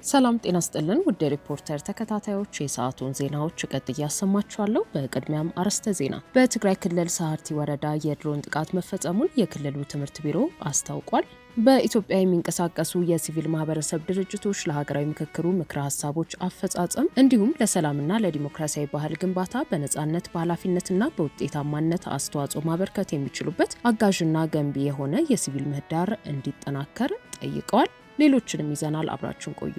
ሰላም ጤና ይስጥልን ውድ ሪፖርተር ተከታታዮች የሰዓቱን ዜናዎች ቀጥዬ ያሰማችኋለሁ። በቅድሚያም አርዕስተ ዜና። በትግራይ ክልል ሳህርቲ ወረዳ የድሮን ጥቃት መፈጸሙን የክልሉ ትምህርት ቢሮ አስታውቋል። በኢትዮጵያ የሚንቀሳቀሱ የሲቪል ማህበረሰብ ድርጅቶች ለሀገራዊ ምክክሩ ምክረ ሀሳቦች አፈጻጸም እንዲሁም ለሰላምና ለዲሞክራሲያዊ ባህል ግንባታ በነጻነት በኃላፊነትና በውጤታማነት አስተዋጽኦ ማበርከት የሚችሉበት አጋዥና ገንቢ የሆነ የሲቪል ምህዳር እንዲጠናከር ጠይቀዋል። ሌሎችንም ይዘናል። አብራችሁን ቆዩ።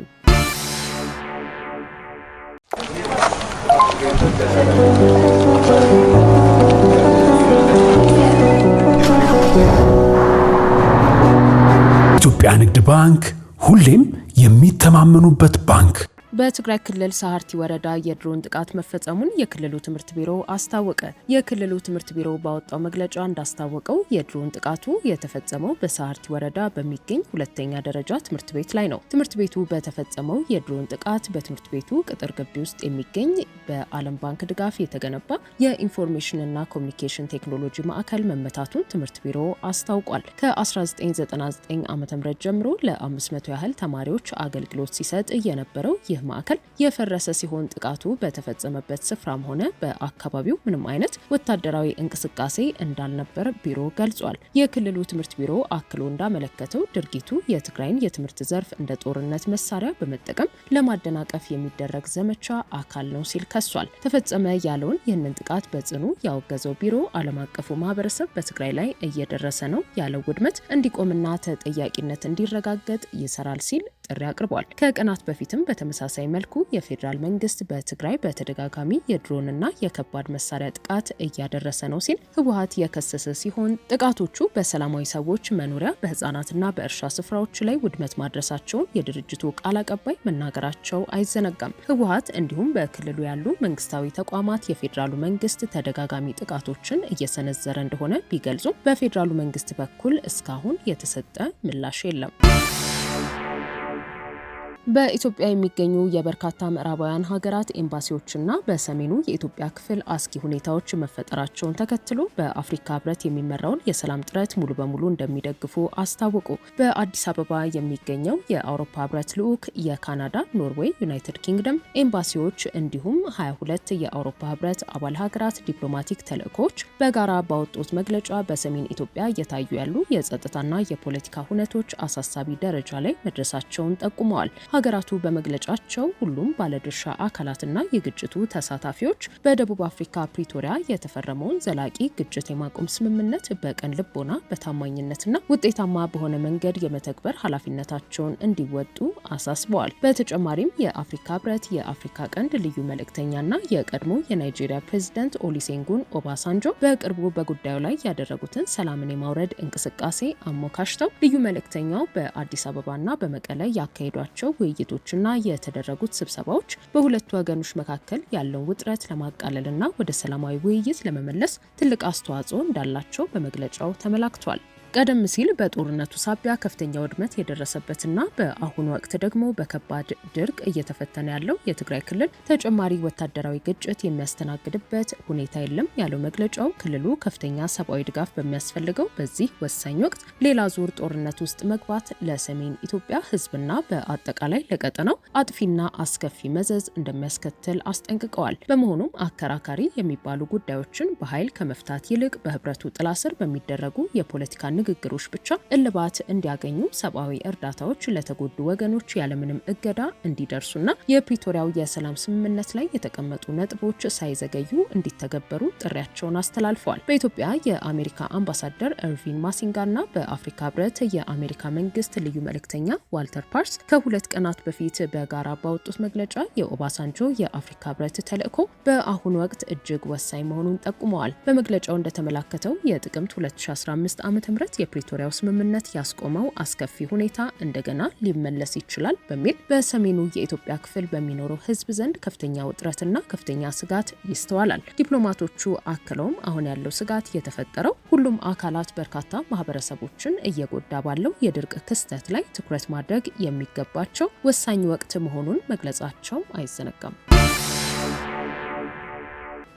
ኢትዮጵያ ንግድ ባንክ ሁሌም የሚተማመኑበት ባንክ። በትግራይ ክልል ሳህርቲ ወረዳ የድሮን ጥቃት መፈጸሙን የክልሉ ትምህርት ቢሮ አስታወቀ። የክልሉ ትምህርት ቢሮ ባወጣው መግለጫ እንዳስታወቀው የድሮን ጥቃቱ የተፈጸመው በሳህርቲ ወረዳ በሚገኝ ሁለተኛ ደረጃ ትምህርት ቤት ላይ ነው። ትምህርት ቤቱ በተፈጸመው የድሮን ጥቃት በትምህርት ቤቱ ቅጥር ግቢ ውስጥ የሚገኝ በዓለም ባንክ ድጋፍ የተገነባ የኢንፎርሜሽንና ኮሚኒኬሽን ቴክኖሎጂ ማዕከል መመታቱን ትምህርት ቢሮ አስታውቋል። ከ1999 ዓ.ም ጀምሮ ለ500 ያህል ተማሪዎች አገልግሎት ሲሰጥ የነበረው ይህ ማዕከል የፈረሰ ሲሆን ጥቃቱ በተፈጸመበት ስፍራም ሆነ በአካባቢው ምንም አይነት ወታደራዊ እንቅስቃሴ እንዳልነበር ቢሮ ገልጿል። የክልሉ ትምህርት ቢሮ አክሎ እንዳመለከተው ድርጊቱ የትግራይን የትምህርት ዘርፍ እንደ ጦርነት መሳሪያ በመጠቀም ለማደናቀፍ የሚደረግ ዘመቻ አካል ነው ሲል ከሷል። ተፈጸመ ያለውን ይህንን ጥቃት በጽኑ ያወገዘው ቢሮ ዓለም አቀፉ ማህበረሰብ በትግራይ ላይ እየደረሰ ነው ያለው ውድመት እንዲቆምና ተጠያቂነት እንዲረጋገጥ ይሰራል ሲል ጥሪ አቅርቧል። ከቀናት በፊትም በተመሳሳይ መልኩ የፌዴራል መንግስት በትግራይ በተደጋጋሚ የድሮንና የከባድ መሳሪያ ጥቃት እያደረሰ ነው ሲል ህወሓት የከሰሰ ሲሆን ጥቃቶቹ በሰላማዊ ሰዎች መኖሪያ በህፃናትና በእርሻ ስፍራዎች ላይ ውድመት ማድረሳቸውን የድርጅቱ ቃል አቀባይ መናገራቸው አይዘነጋም። ህወሓት እንዲሁም በክልሉ ያሉ መንግስታዊ ተቋማት የፌዴራሉ መንግስት ተደጋጋሚ ጥቃቶችን እየሰነዘረ እንደሆነ ቢገልጹም በፌዴራሉ መንግስት በኩል እስካሁን የተሰጠ ምላሽ የለም። በኢትዮጵያ የሚገኙ የበርካታ ምዕራባውያን ሀገራት ኤምባሲዎችና በሰሜኑ የኢትዮጵያ ክፍል አስጊ ሁኔታዎች መፈጠራቸውን ተከትሎ በአፍሪካ ህብረት የሚመራውን የሰላም ጥረት ሙሉ በሙሉ እንደሚደግፉ አስታወቁ። በአዲስ አበባ የሚገኘው የአውሮፓ ህብረት ልዑክ፣ የካናዳ፣ ኖርዌይ፣ ዩናይትድ ኪንግደም ኤምባሲዎች እንዲሁም 22 የአውሮፓ ህብረት አባል ሀገራት ዲፕሎማቲክ ተልእኮዎች በጋራ ባወጡት መግለጫ በሰሜን ኢትዮጵያ እየታዩ ያሉ የጸጥታና የፖለቲካ ሁነቶች አሳሳቢ ደረጃ ላይ መድረሳቸውን ጠቁመዋል። ሀገራቱ በመግለጫቸው ሁሉም ባለድርሻ አካላትና የግጭቱ ተሳታፊዎች በደቡብ አፍሪካ ፕሪቶሪያ የተፈረመውን ዘላቂ ግጭት የማቆም ስምምነት በቀን ልቦና በታማኝነትና ውጤታማ በሆነ መንገድ የመተግበር ኃላፊነታቸውን እንዲወጡ አሳስበዋል። በተጨማሪም የአፍሪካ ህብረት የአፍሪካ ቀንድ ልዩ መልእክተኛና የቀድሞ የናይጄሪያ ፕሬዝዳንት ኦሉሴጉን ኦባሳንጆ በቅርቡ በጉዳዩ ላይ ያደረጉትን ሰላምን የማውረድ እንቅስቃሴ አሞካሽተው ልዩ መልእክተኛው በአዲስ አበባና በመቀለ ያካሄዷቸው ውይይቶችና የተደረጉት ስብሰባዎች በሁለቱ ወገኖች መካከል ያለውን ውጥረት ለማቃለልና ወደ ሰላማዊ ውይይት ለመመለስ ትልቅ አስተዋጽኦ እንዳላቸው በመግለጫው ተመላክቷል። ቀደም ሲል በጦርነቱ ሳቢያ ከፍተኛ ውድመት የደረሰበትና በአሁኑ ወቅት ደግሞ በከባድ ድርቅ እየተፈተነ ያለው የትግራይ ክልል ተጨማሪ ወታደራዊ ግጭት የሚያስተናግድበት ሁኔታ የለም ያለው መግለጫው ክልሉ ከፍተኛ ሰብአዊ ድጋፍ በሚያስፈልገው በዚህ ወሳኝ ወቅት ሌላ ዙር ጦርነት ውስጥ መግባት ለሰሜን ኢትዮጵያ ህዝብና በአጠቃላይ ለቀጠናው አጥፊና አስከፊ መዘዝ እንደሚያስከትል አስጠንቅቀዋል። በመሆኑም አከራካሪ የሚባሉ ጉዳዮችን በኃይል ከመፍታት ይልቅ በህብረቱ ጥላ ስር በሚደረጉ የፖለቲካ ንግግሮች ብቻ እልባት እንዲያገኙ ሰብአዊ እርዳታዎች ለተጎዱ ወገኖች ያለምንም እገዳ እንዲደርሱና የፕሪቶሪያው የሰላም ስምምነት ላይ የተቀመጡ ነጥቦች ሳይዘገዩ እንዲተገበሩ ጥሪያቸውን አስተላልፈዋል። በኢትዮጵያ የአሜሪካ አምባሳደር ኤርቪን ማሲንጋና በአፍሪካ ህብረት የአሜሪካ መንግስት ልዩ መልእክተኛ ዋልተር ፓርስ ከሁለት ቀናት በፊት በጋራ ባወጡት መግለጫ የኦባሳንጆ የአፍሪካ ህብረት ተልእኮ በአሁኑ ወቅት እጅግ ወሳኝ መሆኑን ጠቁመዋል። በመግለጫው እንደተመላከተው የጥቅምት 2015 ዓ.ም የፕሪቶሪያው ስምምነት ያስቆመው አስከፊ ሁኔታ እንደገና ሊመለስ ይችላል በሚል በሰሜኑ የኢትዮጵያ ክፍል በሚኖረው ህዝብ ዘንድ ከፍተኛ ውጥረትና ከፍተኛ ስጋት ይስተዋላል። ዲፕሎማቶቹ አክለውም አሁን ያለው ስጋት የተፈጠረው ሁሉም አካላት በርካታ ማህበረሰቦችን እየጎዳ ባለው የድርቅ ክስተት ላይ ትኩረት ማድረግ የሚገባቸው ወሳኝ ወቅት መሆኑን መግለጻቸው አይዘነጋም።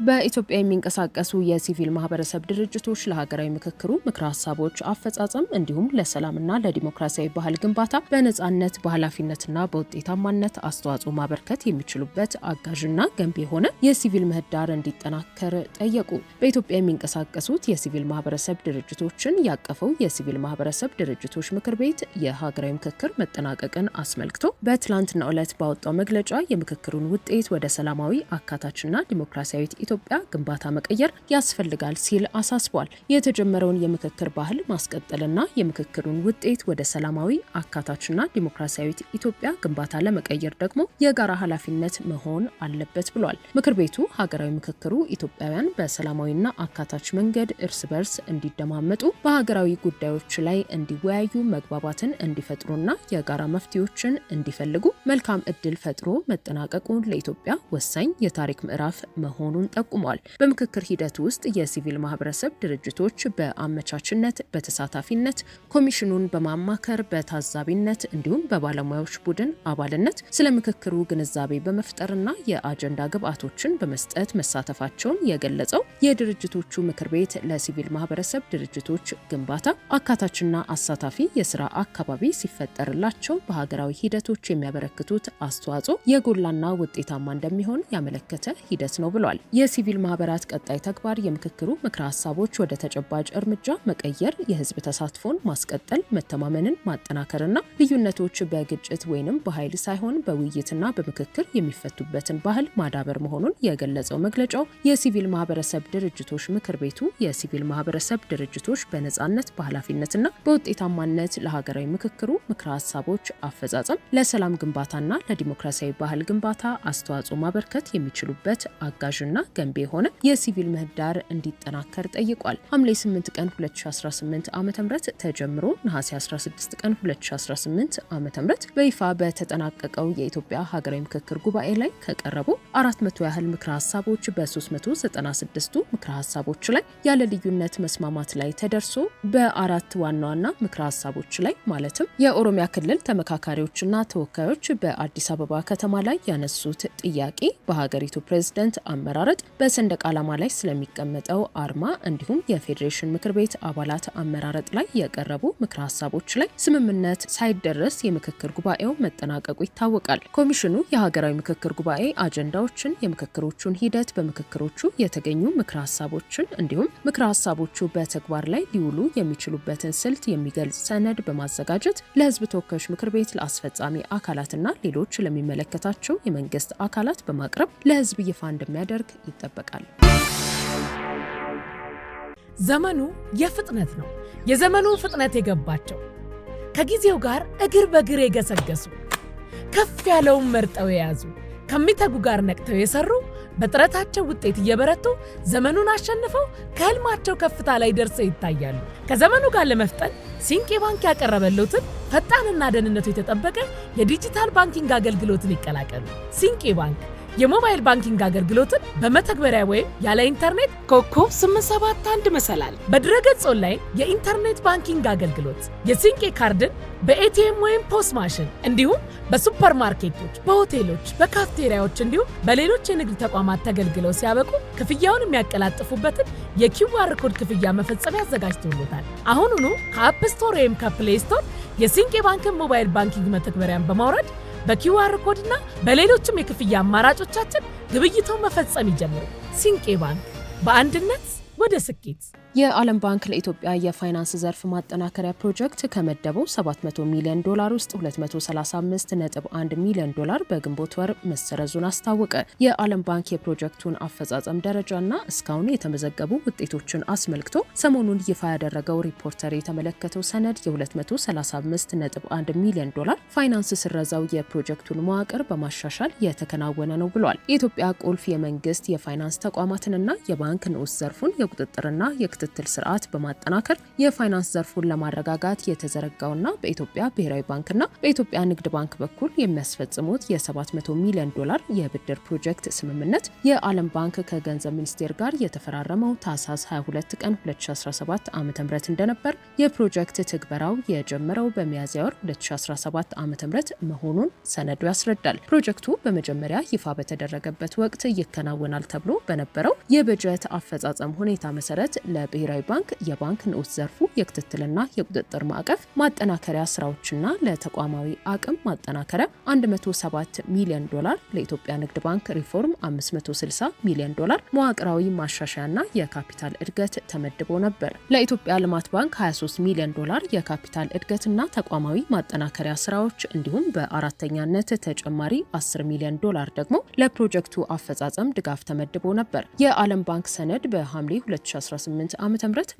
በኢትዮጵያ የሚንቀሳቀሱ የሲቪል ማህበረሰብ ድርጅቶች ለሀገራዊ ምክክሩ ምክረ ሀሳቦች አፈጻጸም እንዲሁም ለሰላምና ለዲሞክራሲያዊ ባህል ግንባታ በነጻነት በኃላፊነትና በውጤታማነት አስተዋጽኦ ማበርከት የሚችሉበት አጋዥና ገንቢ የሆነ የሲቪል ምህዳር እንዲጠናከር ጠየቁ። በኢትዮጵያ የሚንቀሳቀሱት የሲቪል ማህበረሰብ ድርጅቶችን ያቀፈው የሲቪል ማህበረሰብ ድርጅቶች ምክር ቤት የሀገራዊ ምክክር መጠናቀቅን አስመልክቶ በትላንትናው ዕለት ባወጣው መግለጫ የምክክሩን ውጤት ወደ ሰላማዊ አካታችና ዲሞክራሲያዊት ኢትዮጵያ ግንባታ መቀየር ያስፈልጋል ሲል አሳስቧል። የተጀመረውን የምክክር ባህል ማስቀጠልና የምክክሩን ውጤት ወደ ሰላማዊ አካታችና ዲሞክራሲያዊት ኢትዮጵያ ግንባታ ለመቀየር ደግሞ የጋራ ኃላፊነት መሆን አለበት ብሏል። ምክር ቤቱ ሀገራዊ ምክክሩ ኢትዮጵያውያን በሰላማዊና አካታች መንገድ እርስ በርስ እንዲደማመጡ፣ በሀገራዊ ጉዳዮች ላይ እንዲወያዩ፣ መግባባትን እንዲፈጥሩና የጋራ መፍትሄዎችን እንዲፈልጉ መልካም እድል ፈጥሮ መጠናቀቁን ለኢትዮጵያ ወሳኝ የታሪክ ምዕራፍ መሆኑን ጠቁሟል። በምክክር ሂደት ውስጥ የሲቪል ማህበረሰብ ድርጅቶች በአመቻችነት፣ በተሳታፊነት፣ ኮሚሽኑን በማማከር፣ በታዛቢነት እንዲሁም በባለሙያዎች ቡድን አባልነት ስለ ምክክሩ ግንዛቤ በመፍጠርና የአጀንዳ ግብዓቶችን በመስጠት መሳተፋቸውን የገለጸው የድርጅቶቹ ምክር ቤት ለሲቪል ማህበረሰብ ድርጅቶች ግንባታ አካታችና አሳታፊ የስራ አካባቢ ሲፈጠርላቸው በሀገራዊ ሂደቶች የሚያበረክቱት አስተዋጽኦ የጎላና ውጤታማ እንደሚሆን ያመለከተ ሂደት ነው ብሏል። የሲቪል ማህበራት ቀጣይ ተግባር የምክክሩ ምክረ ሀሳቦች ወደ ተጨባጭ እርምጃ መቀየር፣ የህዝብ ተሳትፎን ማስቀጠል፣ መተማመንን ማጠናከርና ልዩነቶች በግጭት ወይንም በኃይል ሳይሆን በውይይትና በምክክር የሚፈቱበትን ባህል ማዳበር መሆኑን የገለጸው መግለጫው የሲቪል ማህበረሰብ ድርጅቶች ምክር ቤቱ የሲቪል ማህበረሰብ ድርጅቶች በነጻነት በኃላፊነትና በውጤታማነት ለሀገራዊ ምክክሩ ምክረ ሀሳቦች አፈጻጸም፣ ለሰላም ግንባታና ለዲሞክራሲያዊ ባህል ግንባታ አስተዋጽኦ ማበርከት የሚችሉበት አጋዥና ገንቢ የሆነ የሲቪል ምህዳር እንዲጠናከር ጠይቋል። ሐምሌ 8 ቀን 2018 ዓ.ም ተጀምሮ ነሐሴ 16 ቀን 2018 ዓ.ም በይፋ በተጠናቀቀው የኢትዮጵያ ሀገራዊ ምክክር ጉባኤ ላይ ከቀረቡ 400 ያህል ምክረ ሀሳቦች በ396ቱ ምክረ ሀሳቦች ላይ ያለ ልዩነት መስማማት ላይ ተደርሶ በአራት ዋና ዋና ምክረ ሀሳቦች ላይ ማለትም የኦሮሚያ ክልል ተመካካሪዎችና ተወካዮች በአዲስ አበባ ከተማ ላይ ያነሱት ጥያቄ፣ በሀገሪቱ ፕሬዝዳንት አመራረጥ፣ በሰንደቅ ዓላማ ላይ ስለሚቀመጠው አርማ እንዲሁም የፌዴሬሽን ምክር ቤት አባላት አመራረጥ ላይ የቀረቡ ምክረ ሀሳቦች ላይ ስምምነት ሳይደረስ የምክክር ጉባኤው መጠናቀቁ ይታወቃል። ኮሚሽኑ የሀገራዊ ምክክር ጉባኤ አጀንዳዎችን፣ የምክክሮቹን ሂደት፣ በምክክሮቹ የተገኙ ምክረ ሀሳቦችን እንዲሁም ምክረ ሀሳቦቹ በተግባር ላይ ሊውሉ የሚችሉበትን ስልት የሚገልጽ ሰነድ በማዘጋጀት ለሕዝብ ተወካዮች ምክር ቤት፣ ለአስፈጻሚ አካላትና ሌሎች ለሚመለከታቸው የመንግስት አካላት በማቅረብ ለሕዝብ ይፋ እንደሚያደርግ ይጠበቃል። ዘመኑ የፍጥነት ነው። የዘመኑ ፍጥነት የገባቸው ከጊዜው ጋር እግር በእግር የገሰገሱ ከፍ ያለውን መርጠው የያዙ ከሚተጉ ጋር ነቅተው የሰሩ በጥረታቸው ውጤት እየበረቱ ዘመኑን አሸንፈው ከህልማቸው ከፍታ ላይ ደርሰው ይታያሉ። ከዘመኑ ጋር ለመፍጠን ሲንቄ ባንክ ያቀረበልዎትን ፈጣንና ደህንነቱ የተጠበቀ የዲጂታል ባንኪንግ አገልግሎትን ይቀላቀሉ። ሲንቄ ባንክ የሞባይል ባንኪንግ አገልግሎትን በመተግበሪያ ወይም ያለ ኢንተርኔት ኮከብ 871 መሰላል በድረገጽ ኦንላይን የኢንተርኔት ባንኪንግ አገልግሎት የሲንቄ ካርድን በኤቲኤም ወይም ፖስ ማሽን እንዲሁም በሱፐርማርኬቶች፣ በሆቴሎች፣ በካፍቴሪያዎች እንዲሁም በሌሎች የንግድ ተቋማት ተገልግለው ሲያበቁ ክፍያውን የሚያቀላጥፉበትን የኪውአር ኮድ ክፍያ መፈጸሚያ አዘጋጅቶሎታል። አሁኑኑ ከአፕ ስቶር ወይም ከፕሌይ ስቶር የሲንቄ ባንክን ሞባይል ባንኪንግ መተግበሪያን በማውረድ በኪውአር ኮድና በሌሎችም የክፍያ አማራጮቻችን ግብይቶን መፈጸም ይጀምሩ። ሲንቄ ባንክ በአንድነት ወደ ስኬት። የዓለም ባንክ ለኢትዮጵያ የፋይናንስ ዘርፍ ማጠናከሪያ ፕሮጀክት ከመደበው $700 ሚሊዮን ውስጥ $235.1 ሚሊዮን በግንቦት ወር መሰረዙን አስታወቀ። የዓለም ባንክ የፕሮጀክቱን አፈጻጸም ደረጃና እስካሁን የተመዘገቡ ውጤቶችን አስመልክቶ ሰሞኑን ይፋ ያደረገው ሪፖርተር የተመለከተው ሰነድ $235.1 ሚሊዮን ፋይናንስ ስረዛው የፕሮጀክቱን መዋቅር በማሻሻል የተከናወነ ነው ብሏል። የኢትዮጵያ ቁልፍ የመንግስት የፋይናንስ ተቋማትንና የባንክ ንዑስ ዘርፉን የቁጥጥርና የክትትል ስርዓት በማጠናከር የፋይናንስ ዘርፉን ለማረጋጋት የተዘረጋውና በኢትዮጵያ ብሔራዊ ባንክና በኢትዮጵያ ንግድ ባንክ በኩል የሚያስፈጽሙት የ$700 ሚሊዮን የብድር ፕሮጀክት ስምምነት የዓለም ባንክ ከገንዘብ ሚኒስቴር ጋር የተፈራረመው ታህሳስ 22 ቀን 2017 ዓ.ም እንደነበር የፕሮጀክት ትግበራው የጀመረው በሚያዝያ ወር 2017 ዓ.ም መሆኑን ሰነዱ ያስረዳል። ፕሮጀክቱ በመጀመሪያ ይፋ በተደረገበት ወቅት ይከናወናል ተብሎ በነበረው የበጀት አፈጻጸም ሁኔታ መሰረት ለብሔራዊ ባንክ የባንክ ንዑስ ዘርፉ የክትትልና የቁጥጥር ማዕቀፍ ማጠናከሪያ ስራዎችና ለተቋማዊ አቅም ማጠናከሪያ $107 ሚሊዮን፣ ለኢትዮጵያ ንግድ ባንክ ሪፎርም $560 ሚሊዮን፣ መዋቅራዊ ማሻሻያና የካፒታል እድገት ተመድቦ ነበር። ለኢትዮጵያ ልማት ባንክ $23 ሚሊዮን የካፒታል እድገትና ተቋማዊ ማጠናከሪያ ስራዎች እንዲሁም በአራተኛነት ተጨማሪ $10 ሚሊዮን ደግሞ ለፕሮጀክቱ አፈጻጸም ድጋፍ ተመድቦ ነበር። የዓለም ባንክ ሰነድ በሐምሌ 2018 ዓ.ም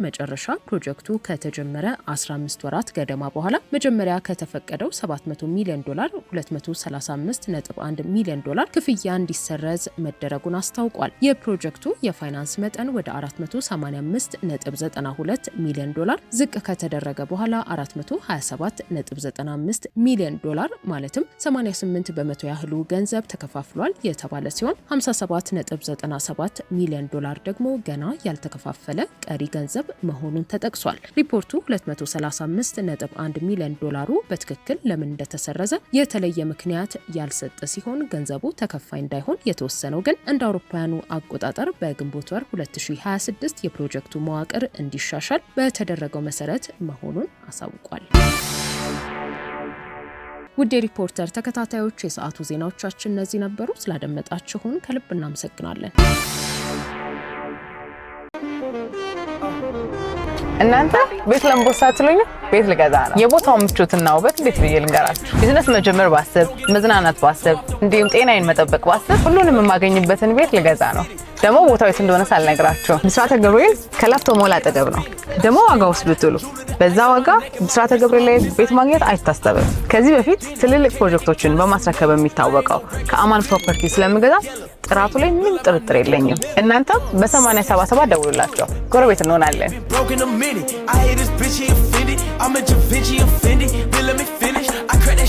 መጨረሻ ፕሮጀክቱ ከተጀመረ 15 ወራት ገደማ በኋላ መጀመሪያ ከተፈቀደው $700 ሚሊዮን $235.1 ሚሊዮን ክፍያ እንዲሰረዝ መደረጉን አስታውቋል። የፕሮጀክቱ የፋይናንስ መጠን ወደ $485.92 ሚሊዮን ዝቅ ከተደረገ በኋላ $427.95 ሚሊዮን ማለትም 88 በመቶ ያህሉ ገንዘብ ተከፋፍሏል የተባለ ሲሆን $57.97 ሚሊዮን ደግሞ ገና ያልተከፋፈለ ቀሪ ገንዘብ መሆኑን ተጠቅሷል። ሪፖርቱ $235.1 ሚሊዮን በትክክል ለምን እንደተሰረዘ የተለየ ምክንያት ያልሰጠ ሲሆን ገንዘቡ ተከፋይ እንዳይሆን የተወሰነው ግን እንደ አውሮፓውያኑ አቆጣጠር በግንቦት ወር 2026 የፕሮጀክቱ መዋቅር እንዲሻሻል በተደረገው መሰረት መሆኑን አሳውቋል። ውድ ሪፖርተር ተከታታዮች የሰዓቱ ዜናዎቻችን እነዚህ ነበሩ። ስላደመጣችሁን ከልብ እናመሰግናለን። እናንተ ቤት ለምቦሳ ትሉኝ ቤት ልገዛ ነው። የቦታው ምቾትና ውበት እንዴት ብዬ ልንገራችሁ? ቢዝነስ መጀመር ባስብ፣ መዝናናት ባስብ፣ እንዲሁም ጤናዬን መጠበቅ ባስብ ሁሉንም የማገኝበትን ቤት ልገዛ ነው። ደግሞ ቦታው የት እንደሆነ ሳልነግራችሁ ብስራተ ገብርኤል ከላፍቶ ሞል አጠገብ ነው። ደግሞ ዋጋውስ ብትሉ በዛ ዋጋ ብስራተ ገብርኤል ላይ ቤት ማግኘት አይታሰብም። ከዚህ በፊት ትልልቅ ፕሮጀክቶችን በማስረከብ የሚታወቀው ከአማን ፕሮፐርቲ ስለምገዛ ጥራቱ ላይ ምን ጥርጥር የለኝም። እናንተም በ8077 ደውሉላቸው፣ ጎረቤት እንሆናለን።